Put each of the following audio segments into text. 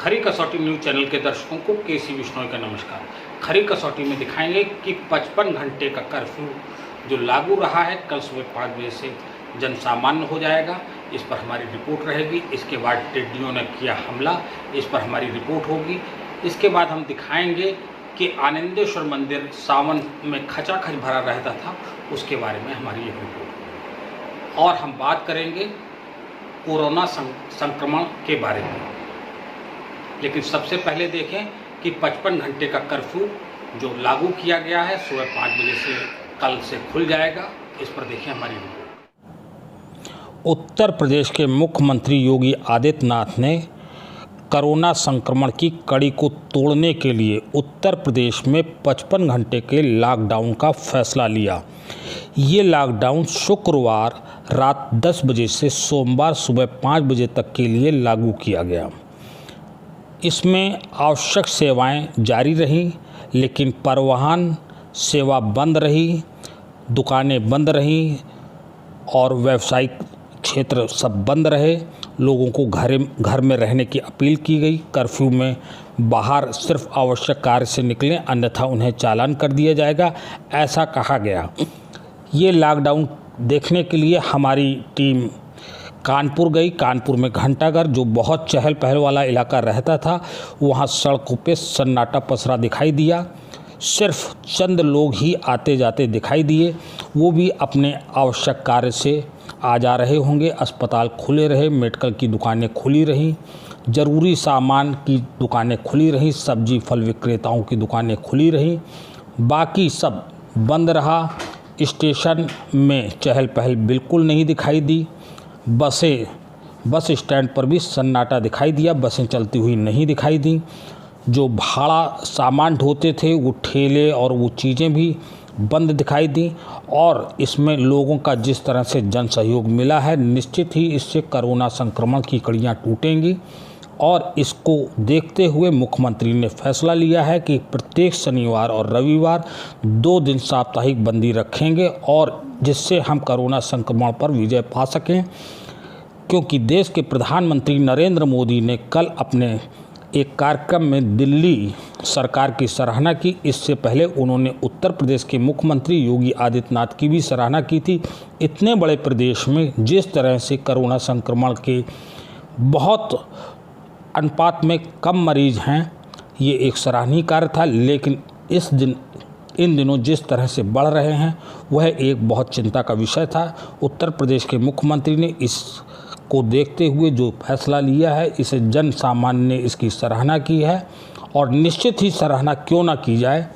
खरी कसौटी news channel के दर्शकों को केसी बिश्नोई का नमस्कार। खरी कसौटी में दिखाएंगे कि 55 घंटे का कर्फ्यू जो लागू रहा है कल सुबह 5 बजे से जन सामान्य हो जाएगा। इस पर हमारी रिपोर्ट रहेगी। इसके बाद टिड्डियों ने किया हमला, इस पर हमारी रिपोर्ट होगी। इसके बाद हम दिखाएंगे कि आनंदेश्वर मंदिर सावन में खचाखच भरा रहता था, उसके बारे में हमारी ये रिपोर्ट। और हम बात करेंगे कोरोना संक्रमण के बारे में। लेकिन सबसे पहले देखें कि 55 घंटे का कर्फ्यू जो लागू किया गया है सुबह 5 बजे से कल से खुल जाएगा। इस पर देखें हमारी रिपोर्ट। उत्तर प्रदेश के मुख्यमंत्री योगी आदित्यनाथ ने कोरोना संक्रमण की कड़ी को तोड़ने के लिए उत्तर प्रदेश में 55 घंटे के लॉकडाउन का फैसला लिया। ये लॉकडाउन शुक्रवार रात 10 बजे से सोमवार सुबह 5 बजे तक के लिए लागू किया गया। इसमें आवश्यक सेवाएं जारी रहीं, लेकिन परिवहन सेवा बंद रही, दुकानें बंद रहीं और व्यावसायिक क्षेत्र सब बंद रहे। लोगों को घर में रहने की अपील की गई। कर्फ्यू में बाहर सिर्फ आवश्यक कार्य से निकलें, अन्यथा उन्हें चालान कर दिया जाएगा, ऐसा कहा गया। ये लॉकडाउन देखने के लिए हमारी टीम कानपुर गई। कानपुर में घंटाघर जो बहुत चहल पहल वाला इलाका रहता था, वहाँ सड़कों पे सन्नाटा पसरा दिखाई दिया। सिर्फ चंद लोग ही आते जाते दिखाई दिए, वो भी अपने आवश्यक कार्य से आ जा रहे होंगे। अस्पताल खुले रहे, मेडिकल की दुकानें खुली रहीं, ज़रूरी सामान की दुकानें खुली रहीं, सब्जी फल विक्रेताओं की दुकानें खुली रहीं, बाकी सब बंद रहा। स्टेशन में चहल पहल बिल्कुल नहीं दिखाई दी। बस स्टैंड पर भी सन्नाटा दिखाई दिया, बसें चलती हुई नहीं दिखाई दी। जो भाड़ा सामान ढोते थे वो ठेले और वो चीज़ें भी बंद दिखाई दी। और इसमें लोगों का जिस तरह से जन सहयोग मिला है, निश्चित ही इससे कोरोना संक्रमण की कड़ियाँ टूटेंगी। और इसको देखते हुए मुख्यमंत्री ने फैसला लिया है कि प्रत्येक शनिवार और रविवार 2 दिन साप्ताहिक बंदी रखेंगे, और जिससे हम कोरोना संक्रमण पर विजय पा सकें। क्योंकि देश के प्रधानमंत्री नरेंद्र मोदी ने कल अपने एक कार्यक्रम में दिल्ली सरकार की सराहना की। इससे पहले उन्होंने उत्तर प्रदेश के मुख्यमंत्री योगी आदित्यनाथ की भी सराहना की थी। इतने बड़े प्रदेश में जिस तरह से कोरोना संक्रमण के बहुत अनुपात में कम मरीज हैं, ये एक सराहनीय कार्य था। लेकिन इन दिनों जिस तरह से बढ़ रहे हैं वह एक बहुत चिंता का विषय था। उत्तर प्रदेश के मुख्यमंत्री ने इसको देखते हुए जो फैसला लिया है, इसे जन सामान्य ने इसकी सराहना की है। और निश्चित ही सराहना क्यों ना की जाए,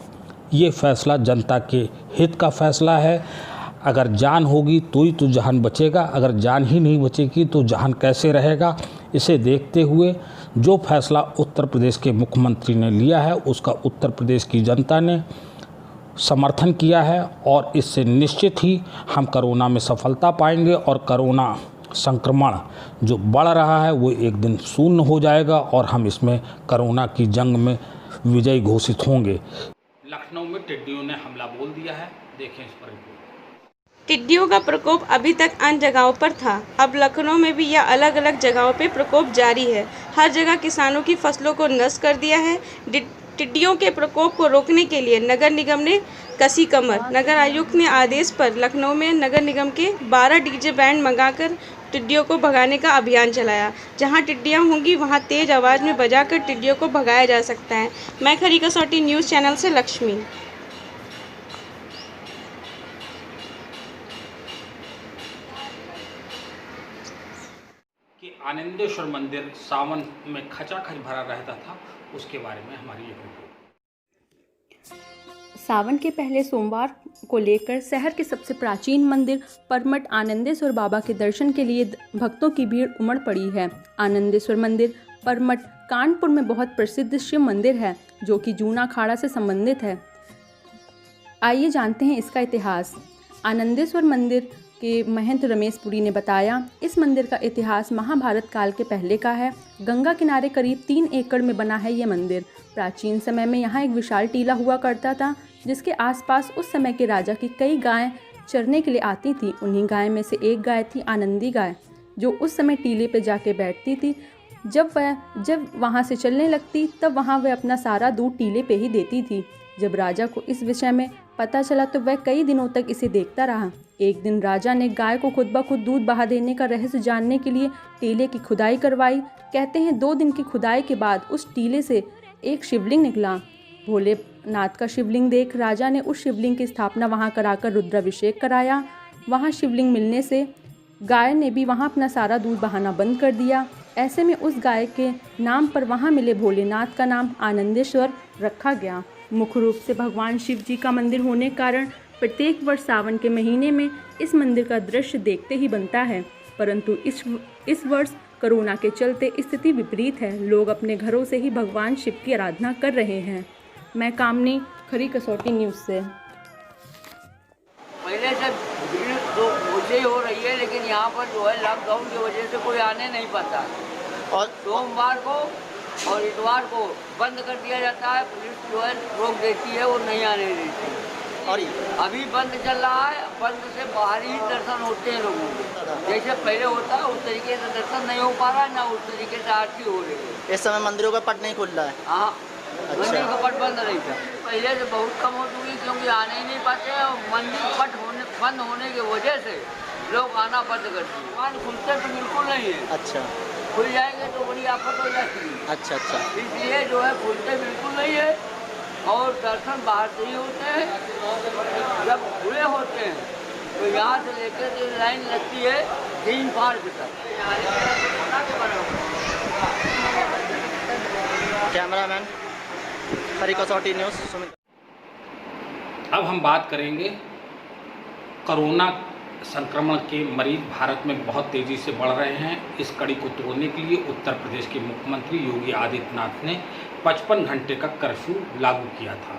ये फैसला जनता के हित का फैसला है। अगर जान होगी तो ही तो जहान बचेगा, अगर जान ही नहीं बचेगी तो जहान कैसे रहेगा। इसे देखते हुए जो फैसला उत्तर प्रदेश के मुख्यमंत्री ने लिया है, उसका उत्तर प्रदेश की जनता ने समर्थन किया है। और इससे निश्चित ही हम कोरोना में सफलता पाएंगे और कोरोना संक्रमण जो बढ़ रहा है वो एक दिन शून्य हो जाएगा और हम इसमें कोरोना की जंग में विजयी घोषित होंगे। लखनऊ में टिड्डियों ने हमला बोल दिया है, देखें इस पर रिपोर्ट। टिड्डियों का प्रकोप अभी तक अन्य जगहों पर था, अब लखनऊ में भी यह अलग अलग जगहों पर प्रकोप जारी है। हर जगह किसानों की फसलों को नष्ट कर दिया है। टिड्डियों के प्रकोप को रोकने के लिए नगर निगम ने कसी कमर। नगर आयुक्त ने आदेश पर लखनऊ में नगर निगम के 12 डीजे बैंड मंगाकर टिड्डियों को भगाने का अभियान चलाया। जहां टिड्डियां होंगी वहां तेज आवाज़ में बजाकर टिड्डियों को भगाया जा सकता है। मैं खरी कसौटी न्यूज़ चैनल से लक्ष्मी। कि आनंदेश्वर मंदिर सावन में खचाखच भरा रहता था, उसके बारे में हमारी ये रिपोर्ट। सावन के पहले सोमवार को लेकर शहर के सबसे प्राचीन मंदिर परमठ आनंदेश्वर बाबा के दर्शन के लिए भक्तों की भीड़ उमड़ पड़ी है। आनंदेश्वर मंदिर परमठ कानपुर में बहुत प्रसिद्ध शिव मंदिर है, जो कि जूना अखाड़ा से संबंधित है। आइए जानते हैं इसका इतिहास। आनंदेश्वर मंदिर के महंत रमेश पुरी ने बताया, इस मंदिर का इतिहास महाभारत काल के पहले का है। गंगा किनारे करीब 3 एकड़ में बना है ये मंदिर। प्राचीन समय में यहाँ एक विशाल टीला हुआ करता था, जिसके आसपास उस समय के राजा की कई गायें चरने के लिए आती थी। उन्हीं गाय में से एक गाय थी आनंदी गाय, जो उस समय टीले पे जाके बैठती थी जब वहाँ से चलने लगती तब वहाँ वह अपना सारा दूध टीले पे ही देती थी। जब राजा को इस विषय में पता चला तो वह कई दिनों तक इसे देखता रहा। एक दिन राजा ने गाय को खुद ब खुद दूध बहा देने का रहस्य जानने के लिए टीले की खुदाई करवाई। कहते हैं 2 दिन की खुदाई के बाद उस टीले से एक शिवलिंग निकला। भोलेनाथ का शिवलिंग देख राजा ने उस शिवलिंग की स्थापना वहाँ कराकर रुद्राभिषेक कराया। वहाँ शिवलिंग मिलने से गाय ने भी वहाँ अपना सारा दूध बहाना बंद कर दिया। ऐसे में उस गाय के नाम पर वहाँ मिले भोलेनाथ का नाम आनंदेश्वर रखा गया। मुख्य रूप से भगवान शिव जी का मंदिर होने के कारण प्रत्येक वर्ष सावन के महीने में इस मंदिर का दृश्य देखते ही बनता है, परंतु इस वर्ष कोरोना के चलते स्थिति विपरीत है। लोग अपने घरों से ही भगवान शिव की आराधना कर रहे हैं। मैं कामनी, खरी कसौटी न्यूज़ से। पहले से भीड़ तो मुझे हो रही है, लेकिन यहाँ पर जो है लॉकडाउन की वजह से कोई आने नहीं पाता और सोमवार को और इतवार को बंद कर दिया जाता है। पुलिस जो है रोक देती है, वो नहीं आने देती। और अभी बंद चल रहा है, बंद से बाहर ही दर्शन होते हैं लोगों को। जैसे पहले होता है उस तरीके से दर्शन नहीं हो पा रहा है, ना उस तरीके से आरती हो रही है। इस समय मंदिरों का पट नहीं खुल रहा है। हाँ, अच्छा। मंदिर का पट बंद नहीं था। पहले से बहुत कम हो चुकी, क्योंकि आने ही नहीं पाते और मंदिर पट बंद होने की वजह से लोग आना बंद करते हैं। दुकान खुलते तो बिल्कुल नहीं है। अच्छा, खुल जाएंगे तो बड़ी आफत हो जाती है। अच्छा, इसलिए जो है खुलते बिल्कुल नहीं है और दर्शन बाहर से ही होते हैं। जब खुले होते हैं तो यहाँ से लेकर जो लाइन लगती है ग्रीन पार्क तक। कैमरामैन, खरी कसौटी न्यूज़, सुमित। अब हम बात करेंगे कोरोना संक्रमण के मरीज भारत में बहुत तेज़ी से बढ़ रहे हैं। इस कड़ी को तोड़ने के लिए उत्तर प्रदेश के मुख्यमंत्री योगी आदित्यनाथ ने 55 घंटे का कर्फ्यू लागू किया था।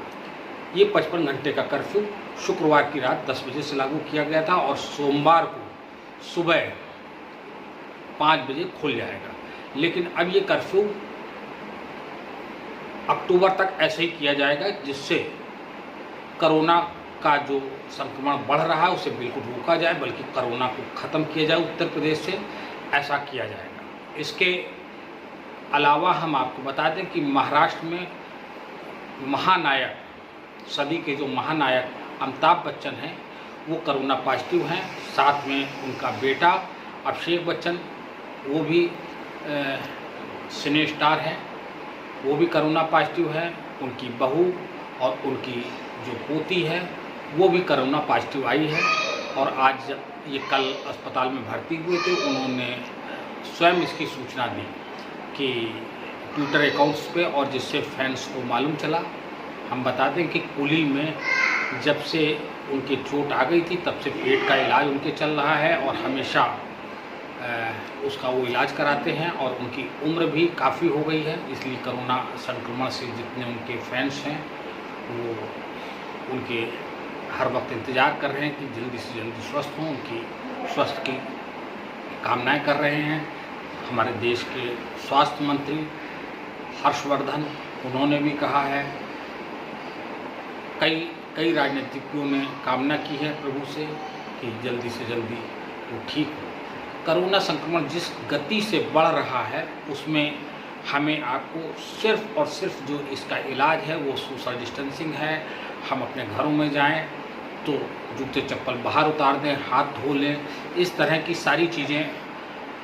ये 55 घंटे का कर्फ्यू शुक्रवार की रात 10 बजे से लागू किया गया था और सोमवार को सुबह 5 बजे खुल जाएगा। लेकिन अब ये कर्फ्यू अक्टूबर तक ऐसे ही किया जाएगा, जिससे कोरोना का जो संक्रमण बढ़ रहा है उसे बिल्कुल रोका जाए, बल्कि कोरोना को ख़त्म किया जाए उत्तर प्रदेश से, ऐसा किया जाएगा। इसके अलावा हम आपको बता दें कि महाराष्ट्र में महानायक, सदी के जो महानायक अमिताभ बच्चन हैं वो कोरोना पॉजिटिव हैं। साथ में उनका बेटा अभिषेक बच्चन, वो भी सिने स्टार है, वो भी कोरोना पॉजिटिव है। उनकी बहू और उनकी जो पोती है वो भी कोरोना पॉजिटिव आई है और आज ये कल अस्पताल में भर्ती हुए थे। उन्होंने स्वयं इसकी सूचना दी कि ट्विटर अकाउंट्स पे, और जिससे फैंस को मालूम चला। हम बता दें कि कुली में जब से उनकी चोट आ गई थी तब से पेट का इलाज उनके चल रहा है और हमेशा उसका वो इलाज कराते हैं और उनकी उम्र भी काफ़ी हो गई है। इसलिए कोरोना संक्रमण से जितने उनके फैंस हैं वो उनके हर वक्त इंतज़ार कर रहे हैं कि जल्दी से जल्दी स्वस्थ हों। उनकी स्वास्थ्य की कामनाएं कर रहे हैं। हमारे देश के स्वास्थ्य मंत्री हर्षवर्धन, उन्होंने भी कहा है। कई राजनीतिज्ञों ने कामना की है प्रभु से कि जल्दी से जल्दी वो ठीक हो। कोरोना संक्रमण जिस गति से बढ़ रहा है उसमें हमें आपको सिर्फ और सिर्फ जो इसका इलाज है वो सोशल डिस्टेंसिंग है। हम अपने घरों में जाएं तो जूते चप्पल बाहर उतार दें, हाथ धो लें, इस तरह की सारी चीज़ें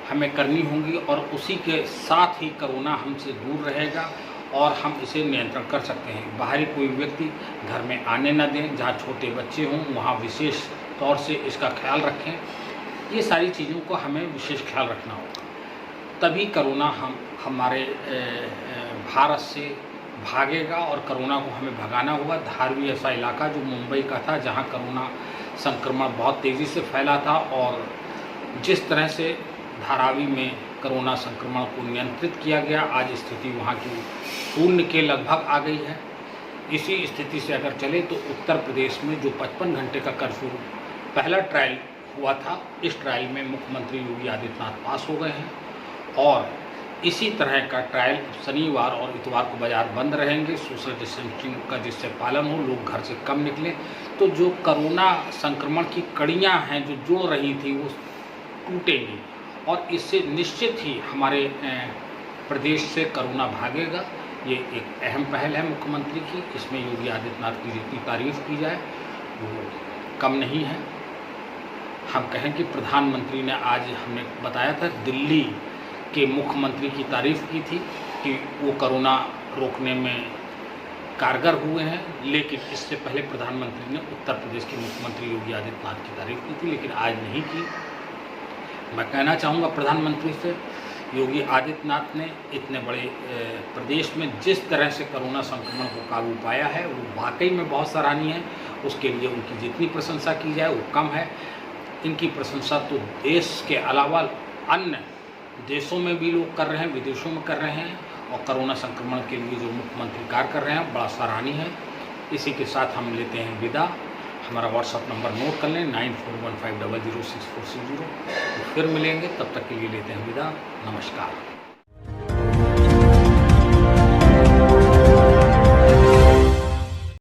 हमें करनी होंगी और उसी के साथ ही कोरोना हमसे दूर रहेगा और हम इसे नियंत्रण कर सकते हैं। बाहरी कोई व्यक्ति घर में आने न दें, जहाँ छोटे बच्चे हों वहाँ विशेष तौर से इसका ख्याल रखें। ये सारी चीज़ों को हमें विशेष ख्याल रखना होगा, तभी कोरोना हमारे भारत से भागेगा और कोरोना को हमें भगाना होगा। धारवी ऐसा इलाका जो मुंबई का था जहां कोरोना संक्रमण बहुत तेज़ी से फैला था और जिस तरह से धारावी में कोरोना संक्रमण को नियंत्रित किया गया, आज स्थिति वहां की शून्य के लगभग आ गई है। इसी स्थिति से अगर चले तो उत्तर प्रदेश में जो 55 घंटे का कर्फ्यू पहला ट्रायल हुआ था, इस ट्रायल में मुख्यमंत्री योगी आदित्यनाथ पास हो गए हैं और इसी तरह का ट्रायल शनिवार और इतवार को बाज़ार बंद रहेंगे। सोशल डिस्टेंसिंग का जिससे पालन हो, लोग घर से कम निकलें, तो जो कोरोना संक्रमण की कड़ियां हैं जो जोड़ रही थी वो टूटेंगी और इससे निश्चित ही हमारे प्रदेश से कोरोना भागेगा। ये एक अहम पहल है मुख्यमंत्री की। इसमें योगी आदित्यनाथ की जितनी तारीफ की जाए वो कम नहीं है। हम कहें कि प्रधानमंत्री ने आज हमने बताया था दिल्ली के मुख्यमंत्री की तारीफ की थी कि वो कोरोना रोकने में कारगर हुए हैं, लेकिन इससे पहले प्रधानमंत्री ने उत्तर प्रदेश के मुख्यमंत्री योगी आदित्यनाथ की तारीफ की थी, लेकिन आज नहीं की। मैं कहना चाहूँगा प्रधानमंत्री से, योगी आदित्यनाथ ने इतने बड़े प्रदेश में जिस तरह से कोरोना संक्रमण को काबू पाया है वो वाकई में बहुत सराहनीय है। उसके लिए उनकी जितनी प्रशंसा की जाए वो कम है। इनकी प्रशंसा तो देश के अलावा अन्य देशों में भी लोग कर रहे हैं, विदेशों में कर रहे हैं, और कोरोना संक्रमण के लिए जो मुख्यमंत्री कार्य कर रहे हैं बड़ा सराहनीय है। इसी के साथ हम लेते हैं विदा। हमारा व्हाट्सअप नंबर नोट कर लें 9415006460। तो फिर मिलेंगे, तब तक के लिए लेते हैं विदा। नमस्कार।